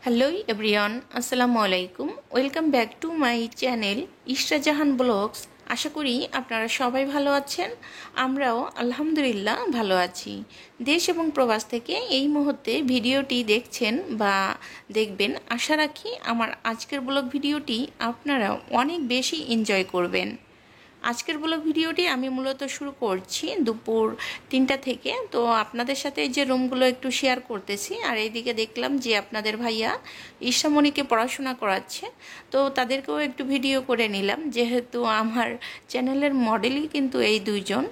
Hello everyone, আসসালামু আলাইকুম। Welcome back to my channel Ishra Jahan vlogs. আশা করি আপনারা সবাই ভালো আছেন। আমরাও আলহামদুলিল্লাহ ভালো আছি। দেশ এবং প্রবাস থেকে এই মুহূর্তে ভিডিওটি দেখছেন বা দেখবেন, আশা রাখি আমার আজকের ব্লগ ভিডিওটি আপনারা অনেক বেশি এনজয় করবেন। আজকের ব্লগ ভিডিওটি আমি মূলত শুরু করছি দুপুর 3টা থেকে। তো আপনাদের সাথে এই যে রুমগুলো একটু শেয়ার করতেছি, আর এইদিকে দেখলাম যে আপনাদের ভাইয়া ঈশামণিকে পড়াশোনা করাচ্ছে, তো তাদেরকেও একটু ভিডিও করে নিলাম, যেহেতু আমার চ্যানেলের মডেলই কিন্তু এই দুইজন।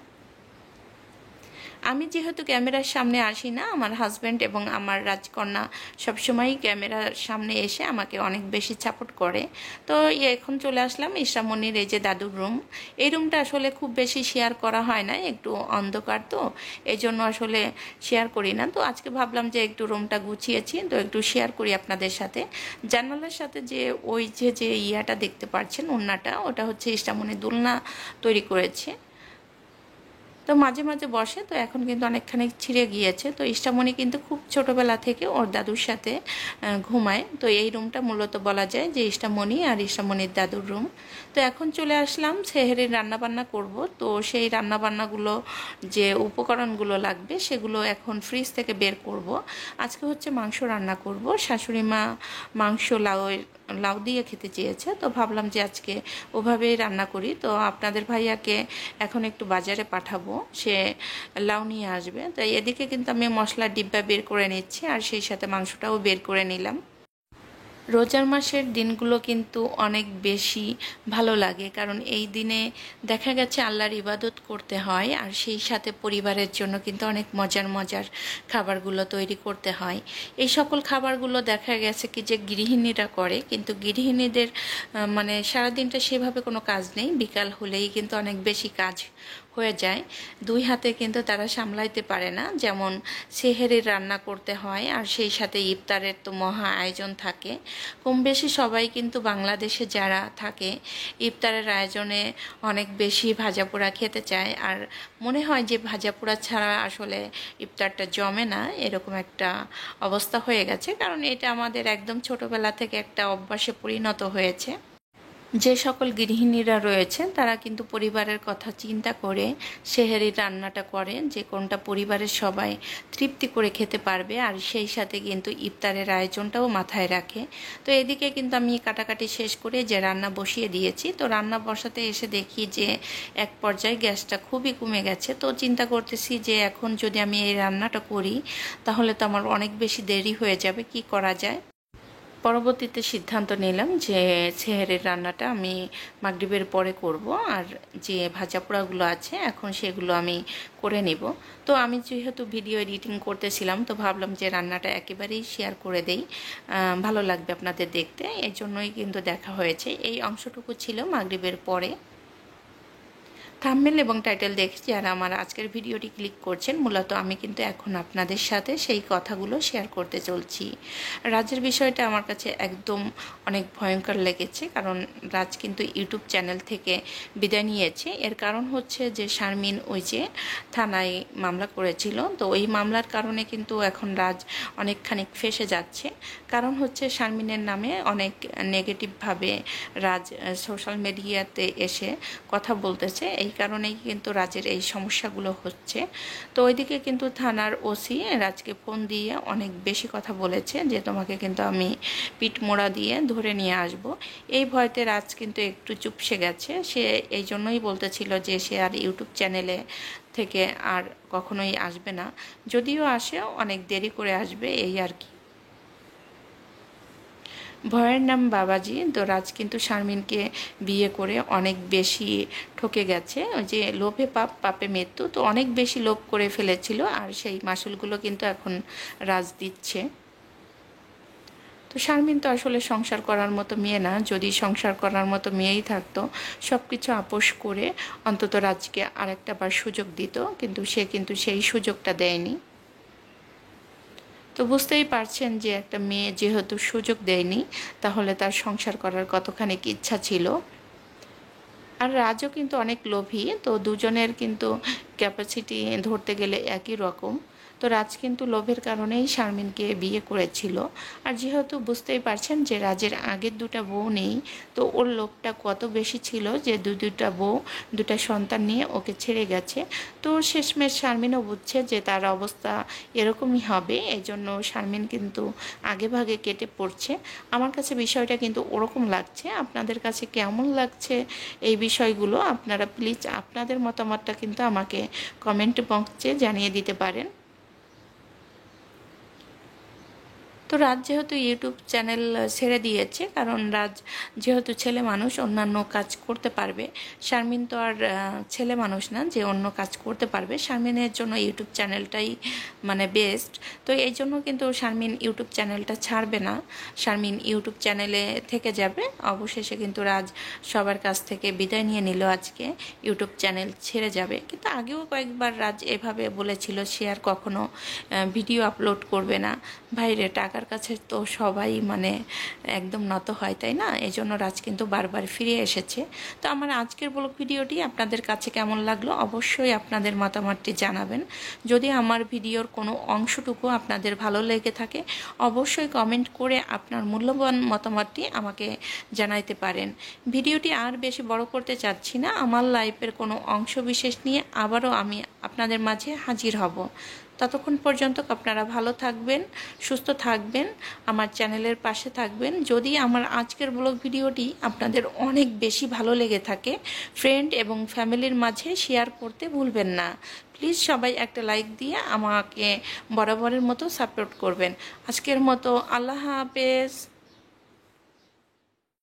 আমি যেহেতু ক্যামেরার সামনে আসি না, আমার হাজব্যান্ড এবং আমার রাজকন্যা সবসময়ই ক্যামেরার সামনে এসে আমাকে অনেক বেশি সাপোর্ট করে। তো এখন চলে আসলাম ঈশামণির এই যে দাদুর রুম। এই রুমটা আসলে খুব বেশি শেয়ার করা হয় না, একটু অন্ধকার, তো এই জন্য আসলে শেয়ার করি না। তো আজকে ভাবলাম যে একটু রুমটা গুছিয়েছি, তো একটু শেয়ার করি আপনাদের সাথে। জানালার সাথে যে ওই যে ইয়াটা দেখতে পাচ্ছেন, ওড়নাটা, ওটা হচ্ছে ঈশামণি দোলনা তৈরি করেছে, তো মাঝে মাঝে বসে। তো এখন কিন্তু অনেকখানি ছিঁড়ে গিয়েছে। তো ঈশামণি কিন্তু খুব ছোটোবেলা থেকে ওর দাদুর সাথে ঘুমায়। তো এই রুমটা মূলত বলা যায় যে ঈশামণি আর ঈশামণির দাদুর রুম। তো এখন চলে আসলাম সেহরির রান্নাবান্না করব। তো সেই রান্নাবান্নাগুলো যে উপকরণগুলো লাগবে সেগুলো এখন ফ্রিজ থেকে বের করব। আজকে হচ্ছে মাংস রান্না করব। শাশুড়ি মা মাংস লাউ দিয়ে খেতে চেয়েছে, তো ভাবলাম যে আজকে ওভাবেই রান্না করি। তো আপনাদের ভাইয়াকে এখন একটু বাজারে পাঠাবো, সে লাউ নিয়ে আসবে। তাই এদিকে কিন্তু আমি মশলার ডিব্বা বের করে নিচ্ছি, আর সেই সাথে মাংসটাও বের করে নিলাম। রোজার মাসের দিনগুলো কিন্তু অনেক বেশি ভালো লাগে, কারণ এই দিনে দেখা গেছে আল্লাহর ইবাদত করতে হয়, আর সেই সাথে পরিবারের জন্য কিন্তু অনেক মজার মজার খাবারগুলো তৈরি করতে হয়। এই সকল খাবারগুলো দেখা গেছে কি যে গৃহিণীরা করে, কিন্তু গৃহিণীদের মানে সারাদিনটা সেভাবে কোনো কাজ নেই, বিকাল হলেই কিন্তু অনেক বেশি কাজ হয়ে যায়। দুই হাতে কিন্তু তারা সামলাইতে পারে না, যেমন সেহেরির রান্না করতে হয়, আর সেই সাথে ইফতারের তো মহা আয়োজন থাকে। কম বেশি সবাই কিন্তু বাংলাদেশে যারা থাকে ইফতারের আয়োজনে অনেক বেশি ভাজাপোড়া খেতে চায়, আর মনে হয় যে ভাজাপোড়া ছাড়া আসলে ইফতারটা জমে না, এরকম একটা অবস্থা হয়ে গেছে। কারণ এটা আমাদের একদম ছোটোবেলা থেকে একটা অভ্যাসে পরিণত হয়েছে। যে সকল গৃহিণীরা রয়েছেন তারা কিন্তু পরিবারের কথা চিন্তা করে সেহরির রান্নাটা করেন, যে কোনটা পরিবারের সবাই তৃপ্তি করে খেতে পারবে, আর সেই সাথে কিন্তু ইফতারের আয়োজনটাও মাথায় রাখে। তো এদিকে কিন্তু আমি কাটাকাটি শেষ করে যে রান্না বসিয়ে দিয়েছি। তো রান্না বসাতে এসে দেখি যে এক পর্যায়ে গ্যাসটা খুবই কমে গেছে। তো চিন্তা করতেছি যে এখন যদি আমি এই রান্নাটা করি তাহলে তো আমার অনেক বেশি দেরি হয়ে যাবে, কি করা যায়। পরবর্তীতে সিদ্ধান্ত নিলাম যে সেহরির রান্নাটা আমি মাগরিবের পরে করব, আর যে ভাজা পোড়াগুলো আছে এখন সেগুলো আমি করে নিব। তো আমি যেহেতু ভিডিও এডিটিং করতেছিলাম, তো ভাবলাম যে রান্নাটা একেবারেই শেয়ার করে দেই, ভালো লাগবে আপনাদের দেখতে, এই জন্যই কিন্তু দেখা হয়েছে। এই অংশটুকু ছিল মাগরিবের পরে। থাম্বনেল এবং টাইটেল দেখে যারা আমার আজকের ভিডিওটি ক্লিক করছেন, মূলত আমি কিন্তু এখন আপনাদের সাথে সেই কথাগুলো শেয়ার করতে চলছি। রাজের বিষয়টা আমার কাছে একদম অনেক ভয়ঙ্কর লেগেছে, কারণ রাজ কিন্তু ইউটিউব চ্যানেল থেকে বিদায় নিয়েছে। এর কারণ হচ্ছে যে শারমিন ওই যে থানায় মামলা করেছিল, তো ওই মামলার কারণে কিন্তু এখন রাজ অনেকখানি ফেঁসে যাচ্ছে। কারণ হচ্ছে শারমিনের নামে অনেক নেগেটিভভাবে রাজ সোশ্যাল মিডিয়াতে এসে কথা বলতেছে, এই কারণেই কিন্তু রাজের এই সমস্যাগুলো হচ্ছে। তো ওইদিকে কিন্তু থানার ওসি রাজকে ফোন দিয়ে অনেক বেশি কথা বলেছে যে তোমাকে কিন্তু আমি পিঠ মোড়া দিয়ে ধরে নিয়ে আসব। এই ভয়তে রাজ কিন্তু একটু চুপসে গেছে। সে এই জন্যই বলতেছিল যে সে আর ইউটিউব চ্যানেলে থেকে আর কখনোই আসবে না, যদিও আসেও অনেক দেরি করে আসবে, এই আর কি। ভয়ের নাম বাবাজি। তো রাজ কিন্তু শারমিনকে বিয়ে করে অনেক বেশি ঠকে গেছে, ওই যে লোভে পাপ পাপে মৃত্যু, তো অনেক বেশি লোভ করে ফেলেছিল, আর সেই মাসুলগুলো কিন্তু এখন রাজ দিচ্ছে। তো শারমিন তো আসলে সংসার করার মতো মেয়ে না, যদি সংসার করার মতো মেয়েই থাকতো সব কিছু আপোষ করে অন্তত রাজকে আরেকটা বার সুযোগ দিত, কিন্তু সে কিন্তু সেই সুযোগটা দেয়নি। তো বুঝতেই পারছেন যে একটা মেয়ে যেহেতু সুযোগ দেয়নি, তাহলে তার সংসার করার কতখানি ইচ্ছা ছিল। আর রাজও কিন্তু অনেক লোভী, তো দুজনের কিন্তু ক্যাপাসিটি ধরতে গেলে একই রকম। তো রাজ কিন্তু লোভের কারণেই শারমিনকে বিয়ে করেছিল। আর যেহেতু বুঝতেই পারছেন যে রাজের আগের দুটা বউ নেই, তো ওর লোভটা কত বেশি ছিল যে দুটা বউ দুটা সন্তান নিয়ে ওকে ছেড়ে গেছে। তো শেষমেশ শারমিনও বুঝছে যে তার অবস্থা এরকমই হবে, এই জন্য শারমিন কিন্তু আগে ভাগে কেটে পড়ছে। আমার কাছে বিষয়টা কিন্তু ওরকম লাগছে। আপনাদের কাছে কেমন লাগছে এই বিষয়গুলো আপনারা প্লিজ আপনাদের মতামতটা কিন্তু আমাকে কমেন্ট বক্সে জানিয়ে দিতে পারেন। তো রাজ যেহেতু ইউটিউব চ্যানেল ছেড়ে দিয়েছে, কারণ রাজ যেহেতু ছেলে মানুষ অন্যান্য কাজ করতে পারবে, শারমিন তো আর ছেলে মানুষ না যে অন্য কাজ করতে পারবে। শারমিনের জন্য ইউটিউব চ্যানেলটাই মানে বেস্ট। তো এই জন্য কিন্তু শারমিন ইউটিউব চ্যানেলটা ছাড়বে না, শারমিন ইউটিউব চ্যানেলে থেকে যাবে। অবশেষে কিন্তু রাজ সবার কাছ থেকে বিদায় নিয়ে নিল, আজকে ইউটিউব চ্যানেল ছেড়ে যাবে। কিন্তু আগেও কয়েকবার রাজ এভাবে বলেছিল সে আর কখনো ভিডিও আপলোড করবে না। ভাইরে, টাকার কাছে তো সবাই মানে একদম নত হয়, তাই না? এই জন্য রাজ কিন্তু বারবার ফিরে এসেছে। তো আমার আজকের ব্লগ ভিডিওটি আপনাদের কাছে কেমন লাগলো অবশ্যই আপনাদের মতামতটি জানাবেন। যদি আমার ভিডিওর কোনো অংশটুকু আপনাদের ভালো লেগে থাকে অবশ্যই কমেন্ট করে আপনার মূল্যবান মতামতটি আমাকে জানাইতে পারেন। ভিডিওটি আর বেশি বড় করতে চাচ্ছি না, আমার লাইফের কোনো অংশ বিশেষ নিয়ে আবারও আমি আপনাদের মাঝে হাজির হব। ততক্ষণ পর্যন্ত আপনারা ভালো থাকবেন, সুস্থ থাকবেন, আমার চ্যানেলের পাশে থাকবেন। যদি আমার আজকের ব্লগ ভিডিওটি আপনাদের অনেক বেশি ভালো লেগে থাকে ফ্রেন্ড এবং ফ্যামিলির মাঝে শেয়ার করতে ভুলবেন না। প্লিজ সবাই একটা লাইক দিয়ে আমাকে বরাবরের মতো সাপোর্ট করবেন। আজকের মতো আল্লাহ হাফেজ।